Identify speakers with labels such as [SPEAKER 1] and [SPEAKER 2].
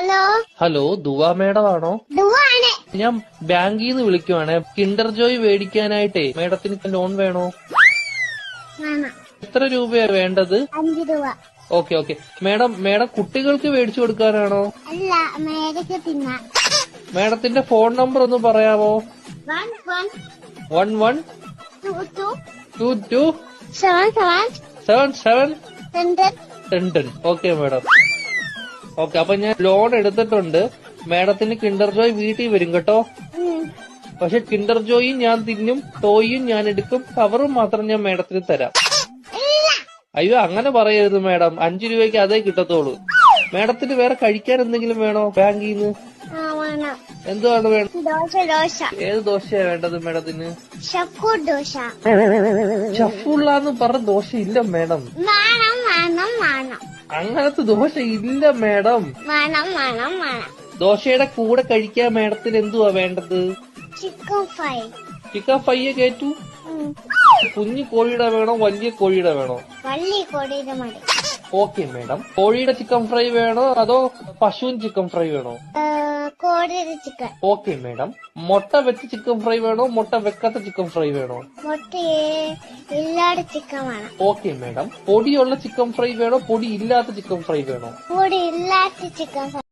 [SPEAKER 1] Hello
[SPEAKER 2] hello ദുവാ madam ആണോ?
[SPEAKER 1] ദുവാണ്.
[SPEAKER 2] ഞാൻ ബാങ്കിൽ നിന്ന് വിളിക്കുവാണ്. കിൻഡർ ജോയ് മേടിക്കാനായിട്ടേ മേഡത്തിന് ലോൺ വേണോ?
[SPEAKER 1] വേണം.
[SPEAKER 2] എത്ര രൂപയാ വേണ്ടത്?
[SPEAKER 1] 5 രൂപ.
[SPEAKER 2] ഓക്കെ മേഡം കുട്ടികൾക്ക് മേടിച്ചു കൊടുക്കാനാണോ?
[SPEAKER 1] അല്ല, മേടിക്ക് തിന്നാൻ.
[SPEAKER 2] മേഡത്തിന്റെ ഫോൺ നമ്പർ ഒന്ന് പറയാമോ?
[SPEAKER 1] 11
[SPEAKER 2] 11
[SPEAKER 1] 22
[SPEAKER 2] 22
[SPEAKER 1] 77
[SPEAKER 2] 77
[SPEAKER 1] 10.
[SPEAKER 2] 10. Okay madam. ഓക്കെ, അപ്പൊ ഞാൻ ലോൺ എടുത്തിട്ടുണ്ട്. മേഡത്തിന് കിൻഡർ ജോയ് വീട്ടിൽ വരും കേട്ടോ. പക്ഷെ കിൻഡർ ജോയും ഞാൻ തിന്നും, ടോയും ഞാൻ എടുക്കും, കവറും മാത്രം ഞാൻ മേഡത്തിന് തരാം. അയ്യോ, അങ്ങനെ പറയരുത് മേഡം. 5 രൂപയ്ക്ക് അതേ കിട്ടത്തോളൂ. മേഡത്തിന് വേറെ കഴിക്കാൻ എന്തെങ്കിലും വേണോ ബാങ്കിൽ നിന്ന്? എന്തുവാണ് വേണം?
[SPEAKER 1] ദോശ.
[SPEAKER 2] ഏത് ദോശയാ വേണ്ടത് മേഡത്തിന്?
[SPEAKER 1] ഷക്കൂർ ദോശ.
[SPEAKER 2] ഷഫുള്ളാന്ന് പറഞ്ഞ ദോശ ഇല്ല മേഡം.
[SPEAKER 1] വേണം.
[SPEAKER 2] അങ്ങനത്തെ ദോശ ഇല്ല മേഡം.
[SPEAKER 1] വേണം.
[SPEAKER 2] ദോശയുടെ കൂടെ കഴിക്കാൻ മേഡത്തിന് എന്തുവാ വേണ്ടത്?
[SPEAKER 1] Chicken fry.
[SPEAKER 2] ചിക്കൻ ഫ്രൈയെ കേറ്റു. കുഞ്ഞു കോഴിയുടെ വേണോ വലിയ കോഴിയുടെ വേണോ?
[SPEAKER 1] വള്ളി കൊടിയുടെ മതി.
[SPEAKER 2] Okay madam. കോഴിയുടെ ചിക്കൻ ഫ്രൈ വേണോ അതോ പശുവിൻ ചിക്കൻ ഫ്രൈ വേണോ?
[SPEAKER 1] കോടിയുടെ ചിക്കൻ.
[SPEAKER 2] Okay madam. മുട്ട വെച്ച ചിക്കൻ ഫ്രൈ വേണോ മുട്ട വെക്കാത്ത ചിക്കൻ ഫ്രൈ വേണോ?
[SPEAKER 1] മുട്ടയെ ഇല്ലാത്ത ചിക്കൻ വേണം.
[SPEAKER 2] Okay madam. പൊടിയുള്ള ചിക്കൻ ഫ്രൈ വേണോ പൊടി ഇല്ലാത്ത ചിക്കൻ ഫ്രൈ വേണോ?
[SPEAKER 1] പൊടി ഇല്ലാത്ത ചിക്കൻ ഫ്രൈ.